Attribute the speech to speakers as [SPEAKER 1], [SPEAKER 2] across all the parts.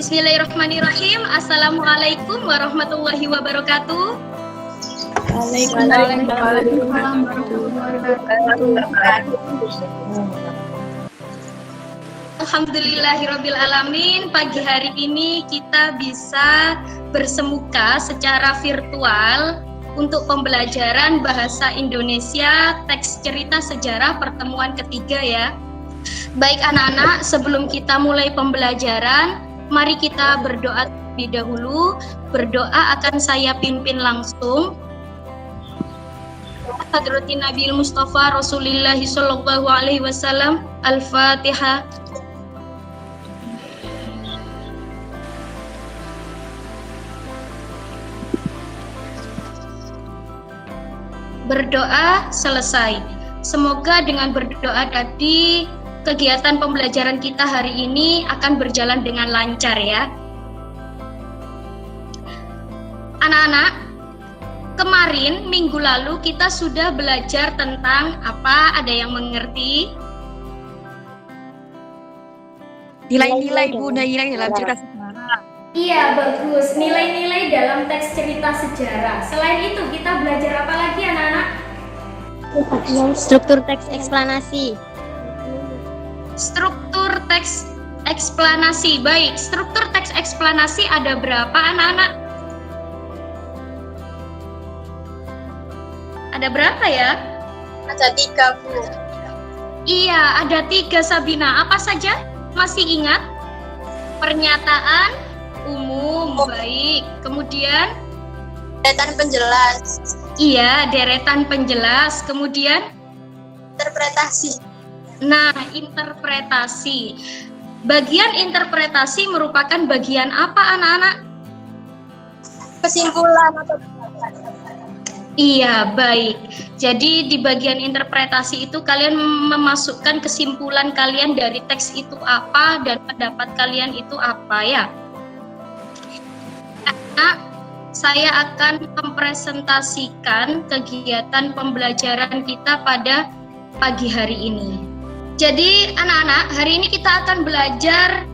[SPEAKER 1] Bismillahirrahmanirrahim. Assalamualaikum warahmatullahi wabarakatuh.
[SPEAKER 2] Waalaikumsalam warahmatullahi wabarakatuh.
[SPEAKER 1] Alhamdulillahirabbil alamin. Pagi hari ini kita bisa bersemuka secara virtual untuk pembelajaran bahasa Indonesia teks cerita sejarah pertemuan ketiga ya. Baik anak-anak, sebelum kita mulai pembelajaran, mari kita berdoa terlebih dahulu. Berdoa akan saya pimpin langsung. Hadratin Nabi Mustafa Rasulullah sallallahu alaihi wasallam. Al-Fatihah. Berdoa selesai. Semoga dengan berdoa tadi kegiatan pembelajaran kita hari ini akan berjalan dengan lancar ya. Anak-anak, kemarin minggu lalu kita sudah belajar tentang apa? Ada yang mengerti?
[SPEAKER 2] Nilai-nilai Bu, nilai dalam cerita sejarah.
[SPEAKER 1] Iya, bagus. Nilai-nilai dalam teks cerita sejarah. Selain itu, kita belajar apa lagi anak-anak?
[SPEAKER 3] Struktur teks eksplanasi.
[SPEAKER 1] Struktur teks eksplanasi. Baik, struktur teks eksplanasi ada berapa anak-anak? Ada berapa ya?
[SPEAKER 3] Ada 3 Bu.
[SPEAKER 1] Iya, ada 3 Sabina. Apa saja? Masih ingat? Pernyataan umum. Baik. Kemudian?
[SPEAKER 3] Deretan penjelas.
[SPEAKER 1] Iya, deretan penjelas. Kemudian?
[SPEAKER 3] Interpretasi.
[SPEAKER 1] Nah, interpretasi. Bagian interpretasi merupakan bagian apa anak-anak?
[SPEAKER 3] Kesimpulan atau
[SPEAKER 1] Iya, baik. Jadi di bagian interpretasi itu kalian memasukkan kesimpulan kalian dari teks itu apa dan pendapat kalian itu apa ya. Nah, saya akan mempresentasikan kegiatan pembelajaran kita pada pagi hari ini. Jadi anak-anak, hari ini kita akan belajar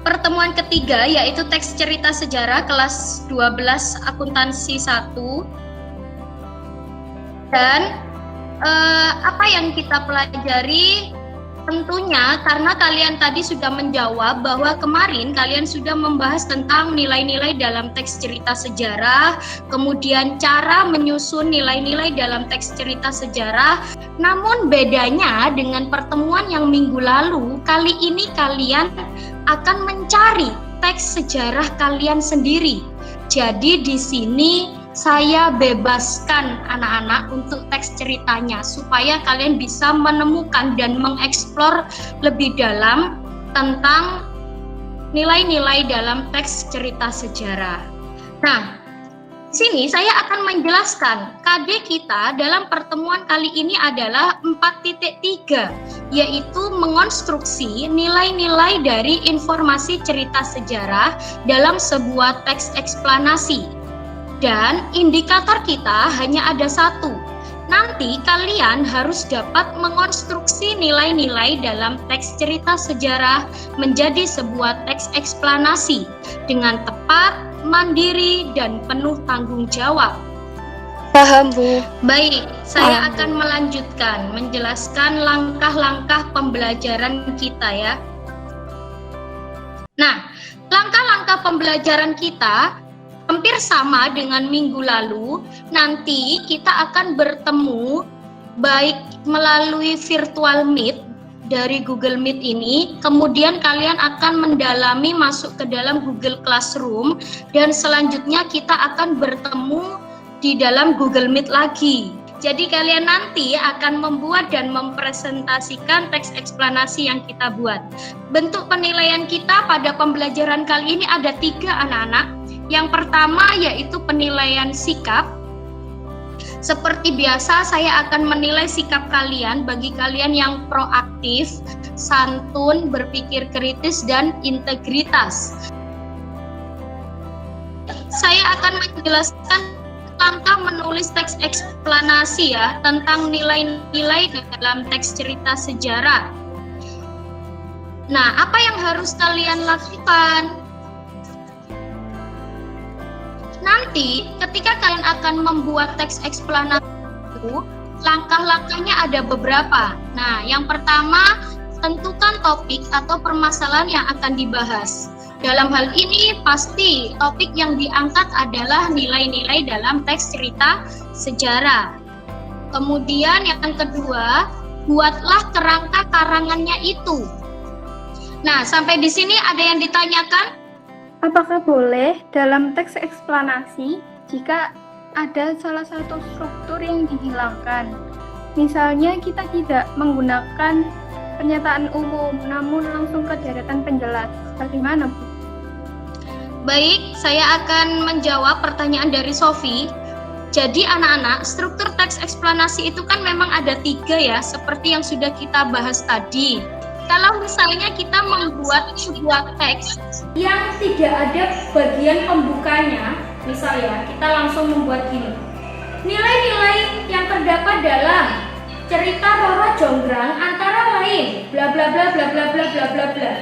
[SPEAKER 1] pertemuan ketiga, yaitu teks cerita sejarah kelas 12 akuntansi 1. Dan apa yang kita pelajari tentunya karena kalian tadi sudah menjawab bahwa kemarin kalian sudah membahas tentang nilai-nilai dalam teks cerita sejarah, kemudian cara menyusun nilai-nilai dalam teks cerita sejarah. Namun bedanya dengan pertemuan yang minggu lalu, kali ini kalian akan mencari teks sejarah kalian sendiri. Jadi di sini saya bebaskan anak-anak untuk teks ceritanya supaya kalian bisa menemukan dan mengeksplor lebih dalam tentang nilai-nilai dalam teks cerita sejarah. Nah, sini saya akan menjelaskan KD kita dalam pertemuan kali ini adalah 4.3, yaitu mengonstruksi nilai-nilai dari informasi cerita sejarah dalam sebuah teks eksplanasi. Dan indikator kita hanya ada 1. Nanti kalian harus dapat mengonstruksi nilai-nilai dalam teks cerita sejarah menjadi sebuah teks eksplanasi dengan tepat, mandiri, dan penuh tanggung jawab.
[SPEAKER 3] Paham Bu.
[SPEAKER 1] Baik, saya akan melanjutkan menjelaskan langkah-langkah pembelajaran kita ya. Nah, langkah-langkah pembelajaran kita hampir sama dengan minggu lalu. Nanti kita akan bertemu baik melalui virtual meet dari Google Meet ini, kemudian kalian akan mendalami masuk ke dalam Google Classroom, dan selanjutnya kita akan bertemu di dalam Google Meet lagi. Jadi kalian nanti akan membuat dan mempresentasikan teks eksplanasi yang kita buat. Bentuk penilaian kita pada pembelajaran kali ini ada 3 anak-anak. Yang pertama yaitu penilaian sikap. Seperti biasa saya akan menilai sikap kalian bagi kalian yang proaktif, santun, berpikir kritis, dan integritas. Saya akan menjelaskan langkah menulis teks eksplanasi ya tentang nilai-nilai dalam teks cerita sejarah. Nah, apa yang harus kalian lakukan? Nanti ketika kalian akan membuat teks eksplanasi itu, langkah-langkahnya ada beberapa. Nah, yang pertama, tentukan topik atau permasalahan yang akan dibahas. Dalam hal ini, pasti topik yang diangkat adalah nilai-nilai dalam teks cerita sejarah. Kemudian yang kedua, buatlah kerangka karangannya itu. Nah, sampai di sini ada yang ditanyakan?
[SPEAKER 4] Apakah boleh dalam teks eksplanasi jika ada salah satu struktur yang dihilangkan? Misalnya kita tidak menggunakan pernyataan umum, namun langsung ke deretan penjelas. Bagaimana, Bu?
[SPEAKER 1] Baik, saya akan menjawab pertanyaan dari Sofi. Jadi anak-anak, struktur teks eksplanasi itu kan memang ada 3 ya, seperti yang sudah kita bahas tadi. Kalau misalnya kita membuat sebuah teks yang tidak ada bagian pembukanya, misalnya kita langsung membuat gini. Nilai-nilai yang terdapat dalam cerita Roro Jonggrang antara lain bla bla bla bla bla bla bla bla bla.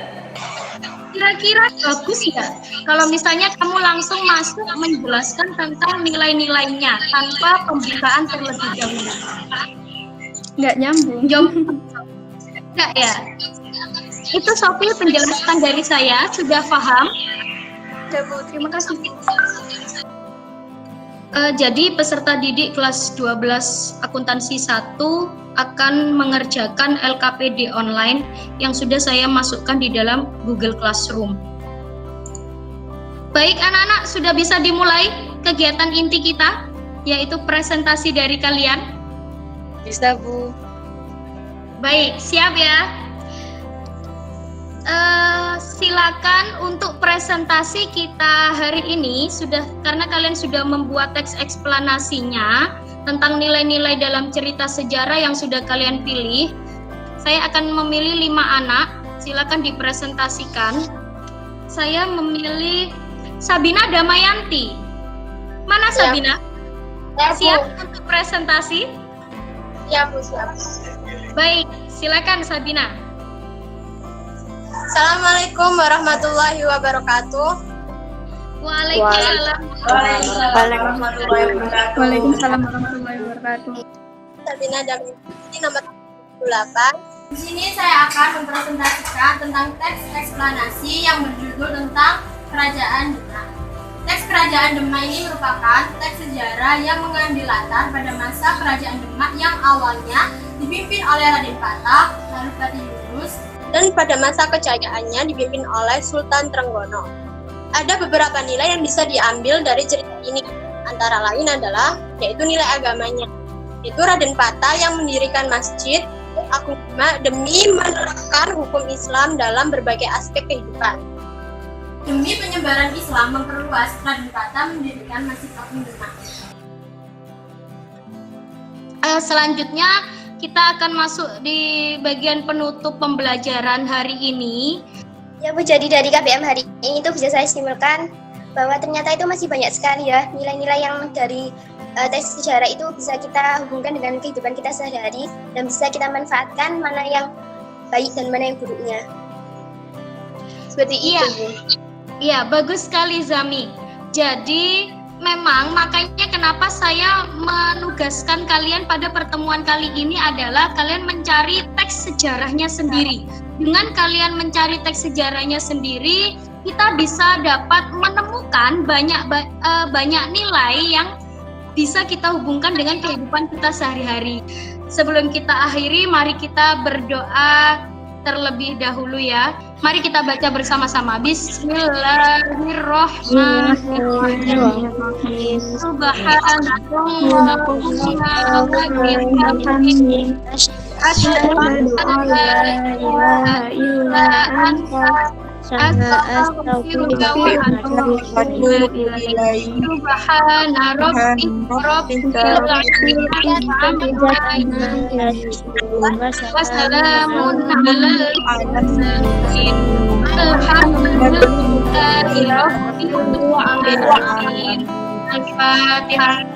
[SPEAKER 1] Kira-kira bagus ya kalau misalnya kamu langsung masuk menjelaskan tentang nilai-nilainya tanpa pembukaan terlebih dahulu.
[SPEAKER 4] Nggak nyambung.
[SPEAKER 1] Enggak ya? Itu Sofi penjelasan dari saya, sudah paham?
[SPEAKER 3] Ya, Bu, terima kasih.
[SPEAKER 1] Jadi peserta didik kelas 12 akuntansi 1 akan mengerjakan LKPD online yang sudah saya masukkan di dalam Google Classroom. Baik anak-anak, sudah bisa dimulai kegiatan inti kita, yaitu presentasi dari kalian?
[SPEAKER 3] Bisa, Bu.
[SPEAKER 1] Baik, siap ya. Silakan untuk presentasi kita hari ini karena kalian sudah membuat teks eksplanasinya tentang nilai-nilai dalam cerita sejarah yang sudah kalian pilih. Saya akan memilih 5 anak. Silakan dipresentasikan. Saya memilih Sabina Damayanti. Mana Sabina?
[SPEAKER 3] Ya, Bu.
[SPEAKER 1] Siap untuk presentasi?
[SPEAKER 3] Ya, Bu, siap.
[SPEAKER 1] Baik, silakan Sabina.
[SPEAKER 3] Assalamualaikum warahmatullahi wabarakatuh.
[SPEAKER 1] Waalaikumsalam.
[SPEAKER 4] Waalaikumsalam warahmatullahi wabarakatuh.
[SPEAKER 3] Sabina Damayanti nomor 8.
[SPEAKER 5] Di sini saya akan mempresentasikan tentang teks eksplanasi yang berjudul tentang Kerajaan Demak. Teks Kerajaan Demak ini merupakan teks sejarah yang mengambil latar pada masa Kerajaan Demak yang awalnya dipimpin oleh Raden Patah, lalu Pati Yunus,
[SPEAKER 3] Dan pada masa kejayaannya dipimpin oleh Sultan Trenggono. Ada beberapa nilai yang bisa diambil dari cerita ini. Antara lain adalah, yaitu nilai agamanya. Itu Raden Patah yang mendirikan masjid Agung Demak demi menerapkan hukum Islam dalam berbagai aspek kehidupan.
[SPEAKER 5] demi penyebaran Islam memperluas, Raden Patah mendirikan Masjid Agung Demak.
[SPEAKER 1] Selanjutnya kita akan masuk di bagian penutup pembelajaran hari ini.
[SPEAKER 6] Ya Bu, jadi dari KBM hari ini itu bisa saya simpulkan bahwa ternyata itu masih banyak sekali ya nilai-nilai yang dari teks sejarah itu bisa kita hubungkan dengan kehidupan kita sehari-hari dan bisa kita manfaatkan mana yang baik dan mana yang buruknya. Seperti itu, Bu.
[SPEAKER 1] Iya, bagus sekali Zami. Jadi memang makanya kenapa saya menugaskan kalian pada pertemuan kali ini adalah kalian mencari teks sejarahnya sendiri. Dengan kalian mencari teks sejarahnya sendiri, kita bisa dapat menemukan banyak nilai yang bisa kita hubungkan dengan kehidupan kita sehari-hari. Sebelum kita akhiri, mari kita berdoa terlebih dahulu ya. Mari kita baca bersama-sama. Bismillahirrahmanirrahim. Subhanallah wa bihamdihi. Asyhadu an la ilaha illa anta astaghfiruka wa atubu ilaik. Subhana rabbika rabbil izzati wa salamun alal mursalin. Alhamdulillahi rabbil alamin. Al-Fatihah.